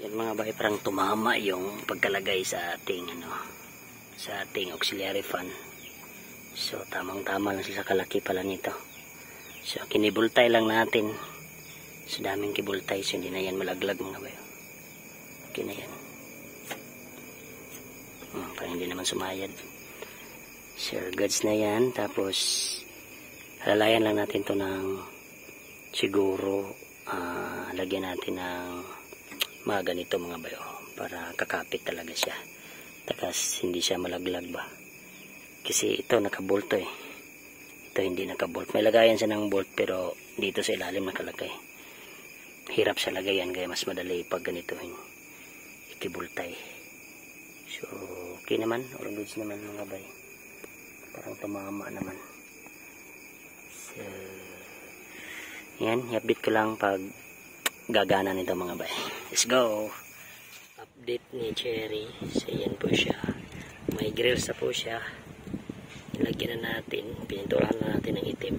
Yan mga bay, parang tumama yung pagkalagay sa ating sa ating auxiliary fan. So tamang-tama lang sa kalaki pala nito. So kinibultay lang natin. So daming kibultay, so hindi na yan malaglag mga bay. Okay na yan. Parang hindi naman sumayad. Sure goods na yan. Tapos halalayan lang natin to ng siguro lagyan natin ng mga ganito mga bayo para kakapit talaga siya. Tapos hindi siya malaglag ba. Kasi ito nakabolt to eh. Ito hindi nakabolt. May lagayan siya ng bolt pero dito sa ilalim nakalagay. Hirap siya lagayan kaya mas madali pag ganito ikibultay. So okay naman. All goods naman mga bay. Parang tumama naman. So yan, i-update ko lang pag gagana nito mga bay. Let's go! Update ni Cherry. So yan po siya. May grills na po siya. Nilagyan na natin. Pininturahan na natin ng itim.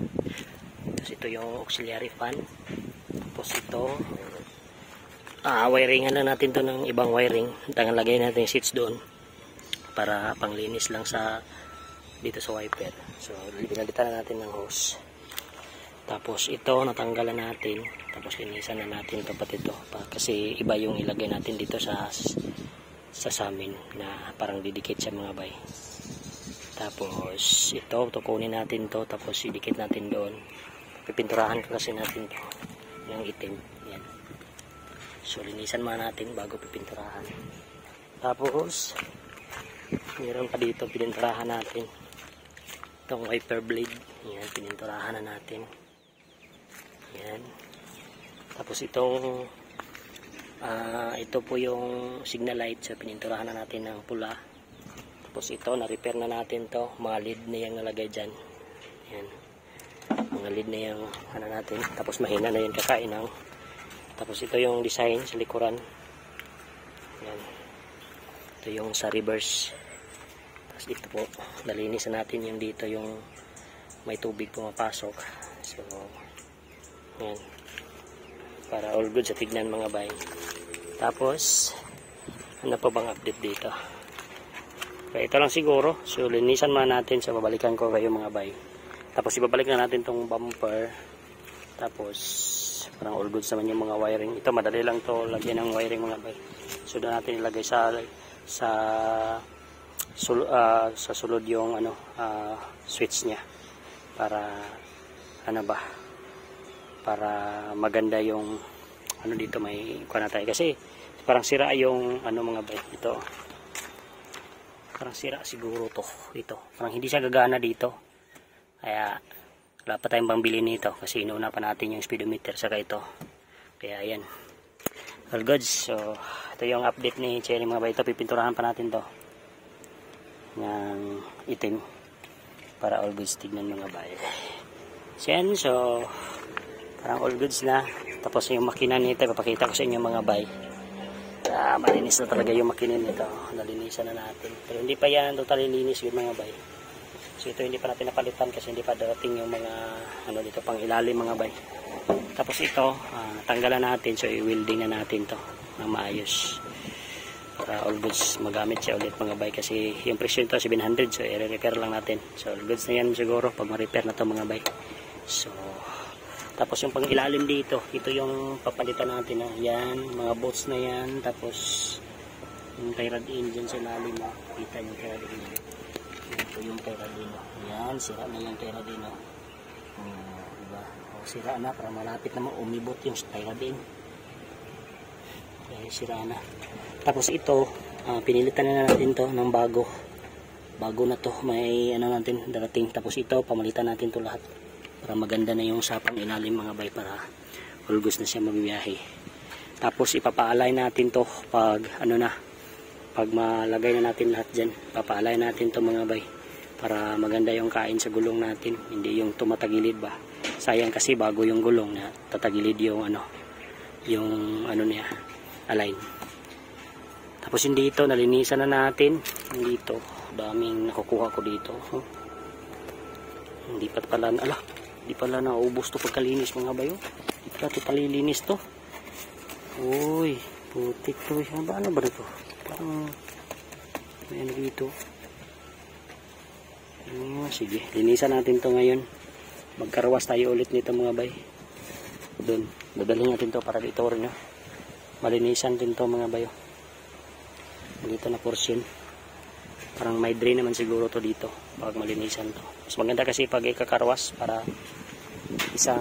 Tapos ito yung auxiliary fan. Tapos ito wiringan na natin to ng ibang wiring. Tangan lagay natin yung switch doon para panglinis lang sa dito sa wiper. So pinalitan na natin ng hose. Tapos ito natanggalan natin. Tapos linisan na natin ito pati ito. Kasi iba yung ilagay natin dito sa samin na parang didikit siya mga bay. Tapos ito tukunin natin to. Tapos idikit natin doon. Pipinturahan kasi natin to. Yung itim. Yan. So linisan muna natin bago pipinturahan. Tapos meron pa dito pininturahan natin. Itong wiper blade. Yan. Pininturahan na natin. Yan. Tapos itong ito po yung signal light. So pininturahan na natin ng pula. Tapos ito na-repair na natin to. Mga lead na yung nalagay dyan. Yan. Mga lead na yung natin. Tapos mahina na yung kakainang. Tapos ito yung design sa likuran. Yan. Ito yung sa reverse. Tapos ito po. Nalinis na natin yung dito yung may tubig pumapasok. So yan. Para all good sa tignan mga bay. Tapos ano pa bang update dito? Kaya ito lang siguro. So linisan muna natin. So babalikan ko kayo mga bay. Tapos ibabalik na natin tong bumper. Tapos parang all goods naman yung mga wiring. Ito madali lang to lagyan ng wiring mga bay. So doon natin ilagay sa sulod yung switch niya. Para para maganda yung dito may kuha na tayo. Kasi parang sira yung mga bay. Ito. Parang sira siguro to. Ito. Parang hindi siya gagana dito. Kaya wala pa tayong pambili nito. Kasi inuuna pa natin yung speedometer saka ito. Kaya ayan. All goods. So ito yung update ni Cherry mga bay. Ito pipinturahan pa natin to. Ng itim. Para all goods tignan mga bay. So yan. So parang all goods na. Tapos yung makina nito, papakita ko sa inyo mga bay. Malinis na talaga yung makina nito. Nalinisan na natin. Pero hindi pa yan totally linis yung mga bay. So ito hindi pa natin napalitan kasi hindi pa darating yung mga dito pang ilalim mga bay. Tapos ito, tanggalan natin. So i-welding na natin to na maayos. Para all goods magamit siya ulit mga bay. Kasi yung presyo nito 700. So i-repair lang natin. So all goods na yan siguro pag ma-repair na to mga bay. So tapos yung pang ilalim dito, ito yung papalitan natin yan, mga bolts na yan, tapos yung tie rod in dyan sa ilalim mo, kita yung tie rod in. Ito yung tie rod in. Yan, sira na yung tie rod in. Diba? Sira na, para malapit na umibot yung tie rod in. Kaya sira na. Tapos ito, pinilitan na natin to ng bago. Bago na to, may natin darating. Tapos ito, pamalitan natin to lahat. Para maganda na yung sapang ilalim mga bay para ulgos na siya mabibiyahe. Tapos ipapaalay natin to pag pag malagay na natin lahat dyan. Papaalay natin to mga bay para maganda yung kain sa gulong natin. Hindi yung tumatagilid ba. Sayang kasi bago yung gulong na tatagilid yung niya align. Tapos yung dito nalinisan na natin. Yung dito daming nakukuha ko dito. Hindi pa pala hindi pala naubos to pagkalinis mga bayo. Hindi pala ito palilinis to. Uy, Putik to siya. Ano ba ito? Parang may ano dito. Sige, linisan natin to ngayon. Magkarawas tayo ulit nito mga bay. Doon, dadalhin natin to para dito rin. Malinisan din to mga bayo. Dito na portion. Parang may drain naman siguro to dito pag malinisan to. Mas maganda kasi pag ikakarwas para isang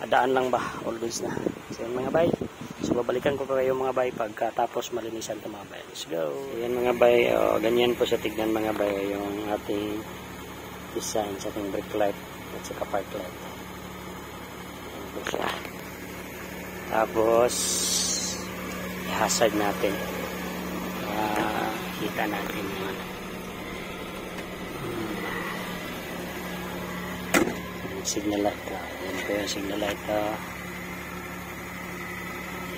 adaan lang ba, all goods na. So yan mga bay. So babalikan ko kayo mga bay pagkatapos malinisan to mga bay. Let's go. Yan mga bay, ganyan po sa tignan mga bay yung ating design sa ating brake light at saka park light. Yan po siya. Tapos i-hazard natin. Kita natin yung signal light. Yan po yung signal light.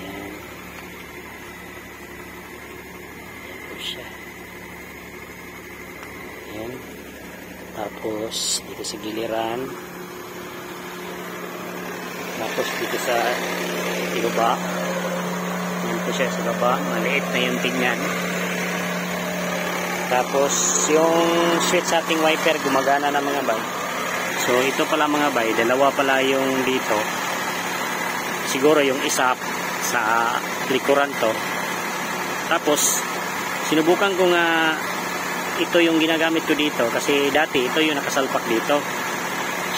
Yan. Yan po siya. Yan. Tapos dito sa giliran. Tapos dito sa ibaba. Yan po siya sa baba. Maliit na yung tingnan. Tapos yung switch sa ating wiper gumagana na mga bay. So ito pala mga bay, dalawa pala yung dito. Siguro yung isa sa likuran to. Tapos sinubukan ko nga ito yung ginagamit ko dito kasi dati ito yung nakasalpak dito.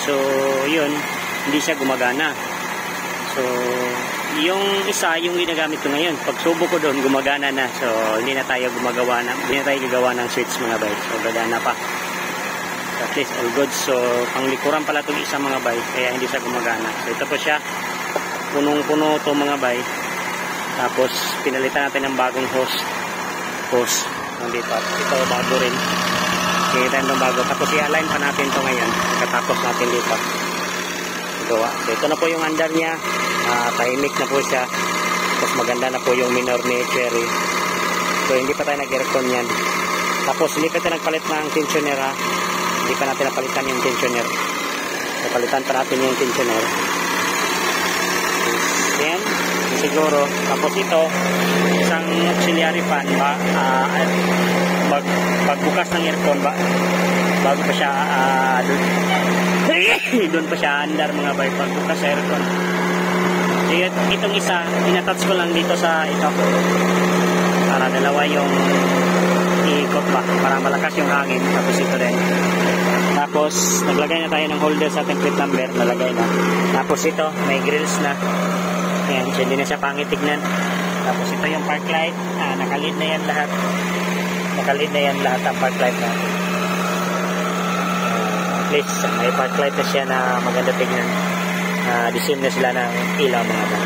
So yun, hindi siya gumagana. So yung isa yung ginagamit ko ngayon. Pagsubok ko doon gumagana na. So hindi na tayo gagawa ng switch mga bay. So gagana pa. At least all good. So panglikuran pala itong isa mga bay, kaya hindi siya gumagana. So ito po siya, punong-puno ito mga bay. Tapos pinalitan natin ng bagong hose nandito. Ito bago rin, pinalitan ng bago. Tapos i-align pa natin ito ngayon pagkatapos natin dito gawa. So ito na po yung under nya, tahimik na po siya. Tapos maganda na po yung minor ni Cherry. So hindi pa tayo nag-aircon yan. Tapos hindi pa tayo nagpalit ng tensioner. Hindi pa natin napalitan yung tensioner. Napalitan pa natin yung tensioner. Yan, siguro. Tapos ito, isang auxiliary fan ba, pagbukas ng aircon ba, bago pa siya, doon pa siya andar mga bay, pagbukas sa aircon. So, itong isa, inattach ko lang dito sa ito. Para dalawa yung ikot ba, para malakas yung hangin. Tapos ito rin. Tapos naglagay na tayo ng holder sa ating plate number, nalagay na. Tapos ito may grills na. Ayan, so hindi na siya pangit tignan. Tapos ito yung park light, nakalid na yan lahat. Nakalid na yan lahat ang park light natin. At least may park light na siya na maganda tignan. Disim na sila ng ilaw mga bay.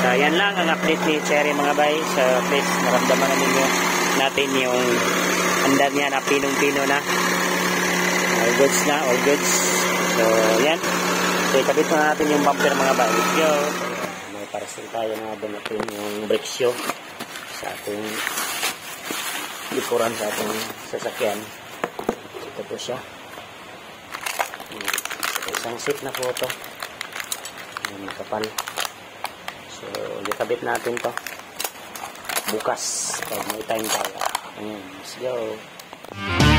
So yan lang ang update ni Cherry mga bay. So please maramdaman na ninyo natin yung andar niya na pinong-pino na. All goods na, all goods. So yan. So ikabit na natin yung bumper mga bay. Let's go. May parcel tayo na doon natin yung brake shoe sa ating likuran sa ating sasakyan. So, ito po siya. Isang seat na po ito. Yung kapal. So ikabit natin to bukas pag may time tayo. Let's go.